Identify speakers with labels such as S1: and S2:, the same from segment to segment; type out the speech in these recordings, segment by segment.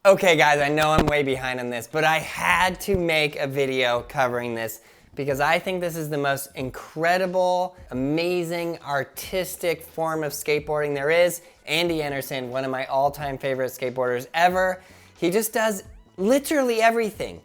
S1: Okay guys, I know I'm way behind on this, but I had to make a video covering this because I think this is the most incredible, amazing, artistic form of skateboarding there is. Andy Anderson, one of my all-time favorite skateboarders ever. He just does literally everything.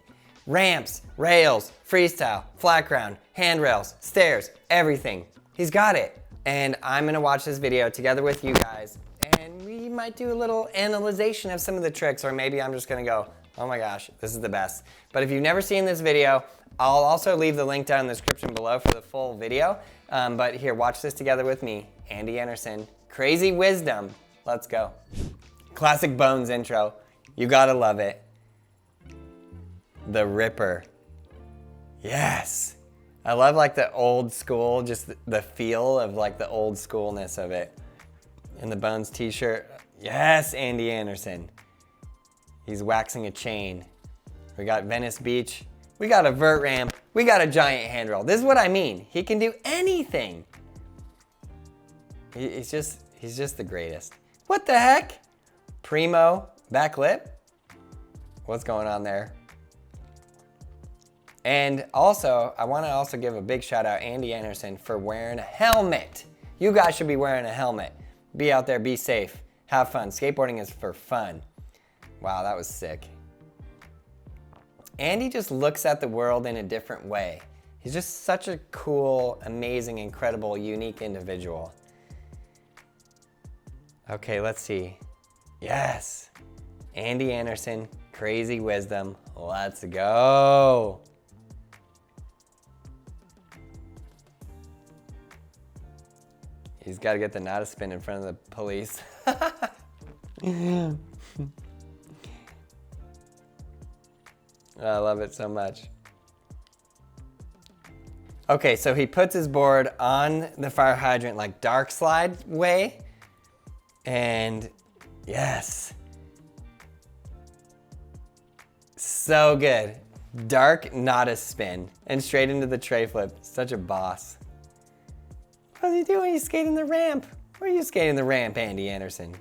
S1: Ramps, rails, freestyle, flat ground, handrails, stairs, everything. He's got it. And I'm gonna watch this video together with you guys, and we might do a little analyzation of some of the tricks, or maybe I'm just gonna go, oh my gosh, this is the best. But if you've never seen this video, I'll also leave the link down in the description below for the full video. But here, watch this together with me. Andy Anderson, Crazy Wisdom. Let's go. Classic Bones intro. You gotta love it. The Ripper. Yes. I love like the old school, just the feel of like the old schoolness of it. And the Bones t-shirt. Yes, Andy Anderson. He's waxing a chain. We got Venice Beach. We got a vert ramp. We got a giant handrail. This is what I mean. He can do anything. He's just the greatest. What the heck? Primo back lip? What's going on there? And also, I want to also give a big shout out Andy Anderson for wearing a helmet. You guys should be wearing a helmet. Be out there, be safe, have fun. Skateboarding is for fun. Wow, that was sick. Andy just looks at the world in a different way. He's just such a cool, amazing, incredible, unique individual. Okay, let's see. Yes, Andy Anderson, Crazy Wisdom. Let's go. He's got to get the not a spin in front of the police. I love it so much. Okay, so he puts his board on the fire hydrant like dark slide way. And yes. So good. Dark, not a spin. And straight into the tray flip. Such a boss. What's he doing? He's skating the ramp. Where are you skating the ramp, Andy Anderson?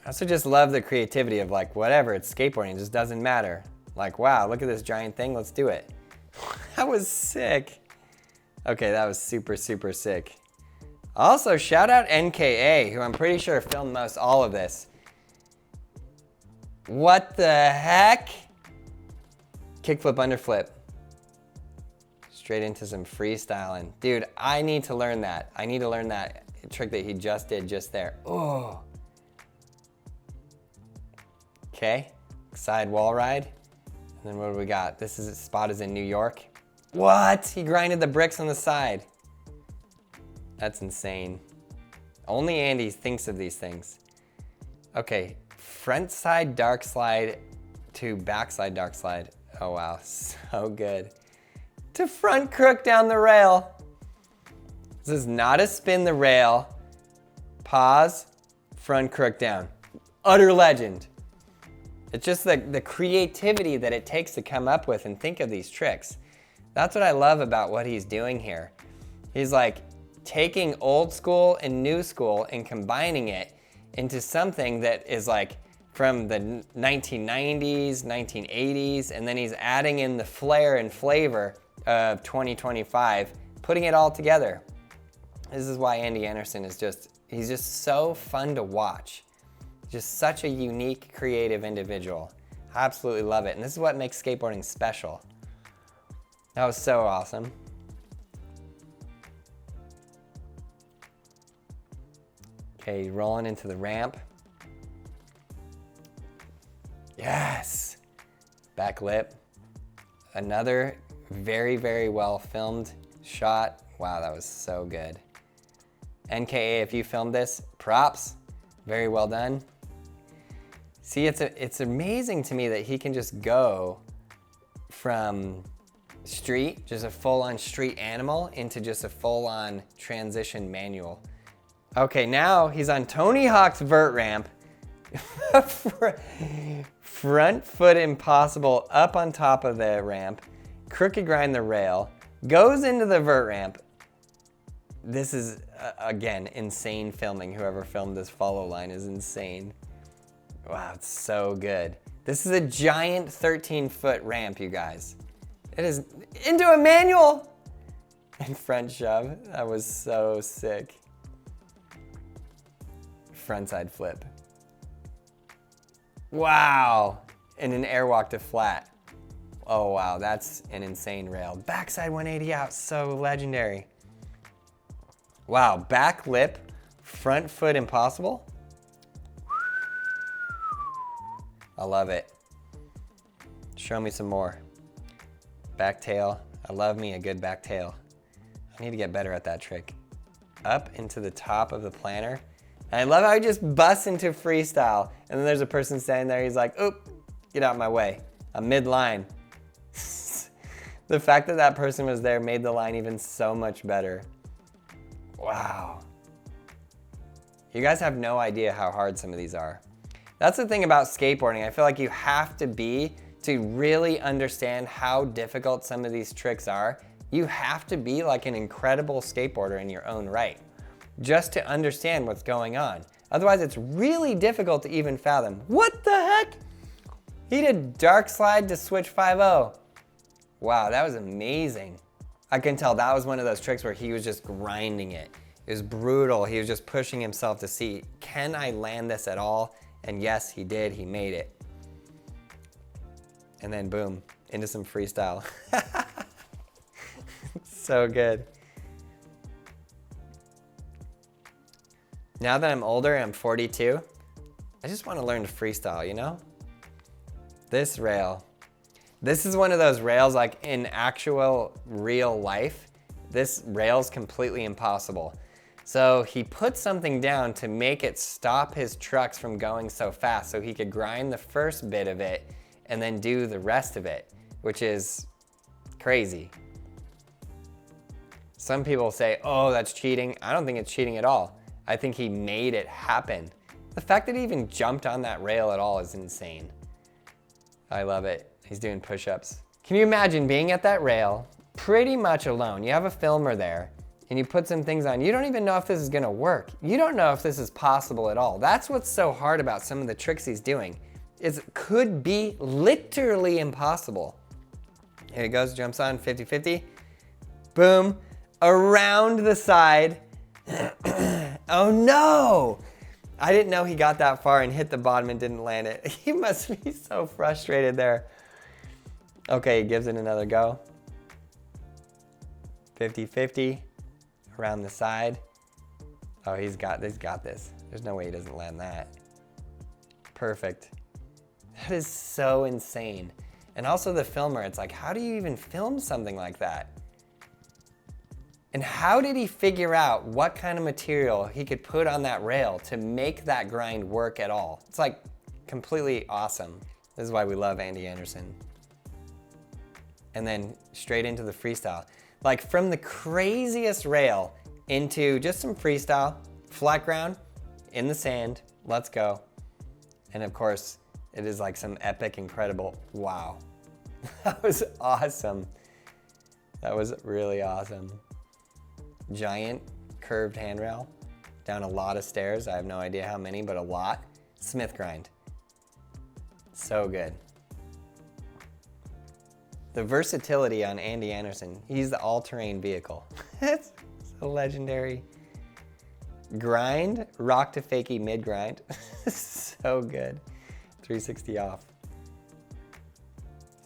S1: I also just love the creativity of like, whatever, it's skateboarding, it just doesn't matter. Like, wow, look at this giant thing, let's do it. That was sick. Okay, that was super, super sick. Also, shout out NKA, who I'm pretty sure filmed most all of this. What the heck? Kickflip, underflip. Straight into some freestyling. Dude, I need to learn that. I need to learn that trick that he just did just there. Oh. Okay, side wall ride. And then what do we got? This spot is in New York. What? He grinded the bricks on the side. That's insane. Only Andy thinks of these things. Okay, front side dark slide to backside dark slide. Oh wow, so good. To front crook down the rail. This is not a spin the rail. Pause, front crook down. Utter legend. It's just the creativity that it takes to come up with and think of these tricks. That's what I love about what he's doing here. He's like taking old school and new school and combining it into something that is like from the 1990s, 1980s, and then he's adding in the flair and flavor of 2025, putting it all together. This is why Andy Anderson is he's just so fun to watch. Just such a unique, creative individual. I absolutely love it. And this is what makes skateboarding special. That was so awesome. Okay, rolling into the ramp. Yes. Back lip. Another very, very well filmed shot. Wow, that was so good. NKA, if you filmed this, props. Very well done. See, it's amazing to me that he can just go from street, just a full-on street animal, into just a full-on transition manual. Okay, now he's on Tony Hawk's vert ramp. Front foot impossible up on top of the ramp, crooked grind the rail, goes into the vert ramp. This is, again, insane filming. Whoever filmed this follow line is insane. Wow, it's so good. This is a giant 13-foot ramp, you guys. It is into a manual and front shove. That was so sick. Frontside flip. Wow, and an airwalk to flat. Oh wow, that's an insane rail. Backside 180 out, so legendary. Wow, back lip, front foot impossible. I love it. Show me some more. Back tail, I love me a good back tail. I need to get better at that trick. Up into the top of the planter. And I love how he just busts into freestyle. And then there's a person standing there, he's like, oop, get out of my way. I'm mid-line. The fact that that person was there made the line even so much better. Wow. You guys have no idea how hard some of these are. That's the thing about skateboarding. I feel like you have to be to really understand how difficult some of these tricks are. You have to be like an incredible skateboarder in your own right, just to understand what's going on. Otherwise, it's really difficult to even fathom. What the heck? He did dark slide to switch 5-0. Wow, that was amazing. I can tell that was one of those tricks where he was just grinding it. It was brutal. He was just pushing himself to see, can I land this at all? And yes, he did. He made it. And then boom, into some freestyle. So good. Now that I'm older, I'm 42, I just want to learn to freestyle, you know? This rail. This is one of those rails like in actual real life. This rail's completely impossible. So he put something down to make it stop his trucks from going so fast so he could grind the first bit of it and then do the rest of it, which is crazy. Some people say, oh, that's cheating. I don't think it's cheating at all. I think he made it happen. The fact that he even jumped on that rail at all is insane. I love it. He's doing push-ups. Can you imagine being at that rail, pretty much alone? You have a filmer there, and you put some things on. You don't even know if this is gonna work. You don't know if this is possible at all. That's what's so hard about some of the tricks he's doing, is it could be literally impossible. Here he goes, jumps on, 50-50. Boom, around the side. Oh no! I didn't know he got that far and hit the bottom and didn't land it. He must be so frustrated there. Okay, he gives it another go. 50-50, around the side. Oh, he's got this. There's no way he doesn't land that. Perfect. That is so insane. And also the filmer, it's like, how do you even film something like that? And how did he figure out what kind of material he could put on that rail to make that grind work at all? It's like completely awesome. This is why we love Andy Anderson. And then straight into the freestyle. Like from the craziest rail into just some freestyle, flat ground, in the sand, let's go. And of course, it is like some epic, incredible, wow. That was awesome. That was really awesome. Giant curved handrail, down a lot of stairs. I have no idea how many, but a lot. Smith grind. So good. The versatility on Andy Anderson. He's the all-terrain vehicle. It's so legendary. Grind, rock to fakie mid-grind. So good. 360 off.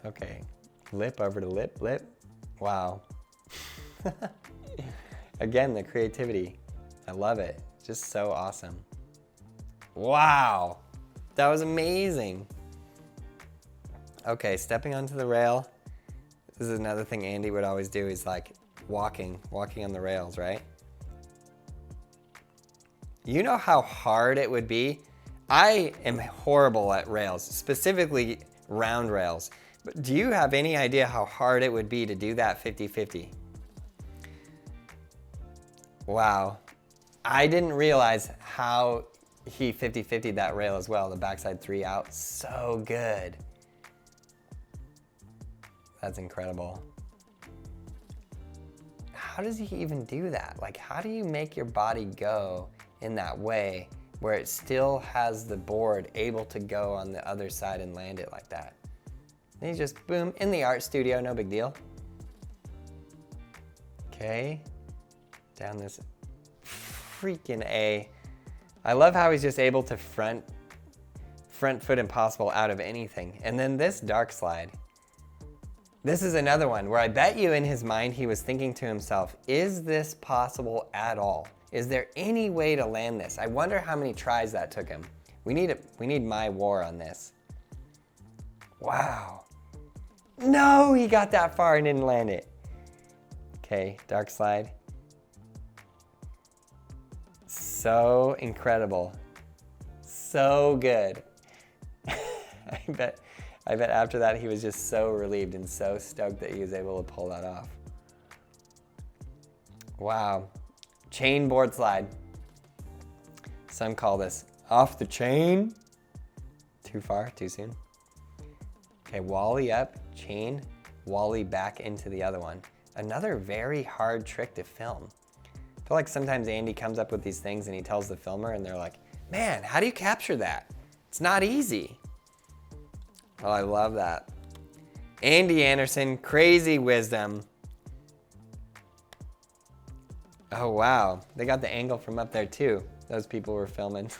S1: Okay, lip over to lip, lip. Wow. Again, the creativity. I love it. Just so awesome. Wow, that was amazing. Okay, stepping onto the rail. This is another thing Andy would always do, is like walking on the rails, right? You know how hard it would be? I am horrible at rails, specifically round rails. But do you have any idea how hard it would be to do that 50-50? Wow. I didn't realize how he 50-50'd that rail as well, the backside 3 out. So good. That's incredible. How does he even do that? Like, how do you make your body go in that way where it still has the board able to go on the other side and land it like that. And he's just, boom, in the art studio, no big deal. Okay, down this freaking A. I love how he's just able to front foot impossible out of anything. And then this dark slide. This is another one where I bet you in his mind he was thinking to himself, is this possible at all? Is there any way to land this? I wonder how many tries that took him. We need my war on this. Wow. No, he got that far and didn't land it. Okay, dark slide. So incredible. So good. I bet after that he was just so relieved and so stoked that he was able to pull that off. Wow. Chain board slide. Some call this off the chain. Too far, too soon. Okay, wally up, chain, wally back into the other one. Another very hard trick to film. I feel like sometimes Andy comes up with these things and he tells the filmer and they're like, man, how do you capture that? It's not easy. Oh, I love that. Andy Anderson, crazy wisdom. Oh, wow. They got the angle from up there too. Those people were filming.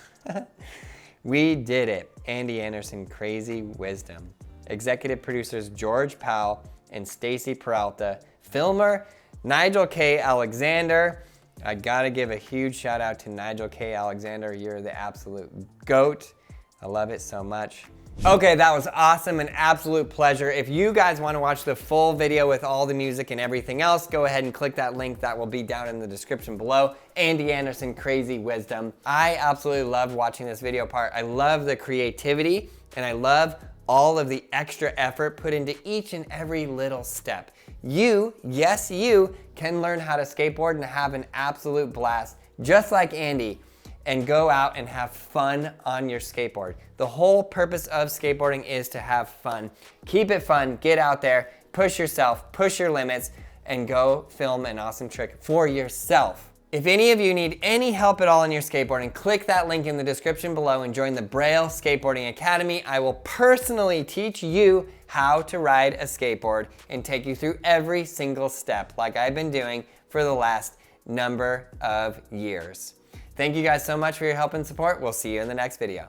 S1: We did it. Andy Anderson, crazy wisdom. Executive producers George Powell and Stacy Peralta. Filmer Nigel K. Alexander. I gotta give a huge shout out to Nigel K. Alexander. You're the absolute GOAT. I love it so much. Okay, that was awesome, an absolute pleasure. If you guys want to watch the full video with all the music and everything else, go ahead and click that link that will be down in the description below. Andy Anderson, Crazy Wisdom. I absolutely loved watching this video part. I love the creativity and I love all of the extra effort put into each and every little step. You, yes you, can learn how to skateboard and have an absolute blast, just like Andy, and go out and have fun on your skateboard. The whole purpose of skateboarding is to have fun. Keep it fun, get out there, push yourself, push your limits, and go film an awesome trick for yourself. If any of you need any help at all in your skateboarding, click that link in the description below and join the Braille Skateboarding Academy. I will personally teach you how to ride a skateboard and take you through every single step like I've been doing for the last number of years. Thank you guys so much for your help and support. We'll see you in the next video.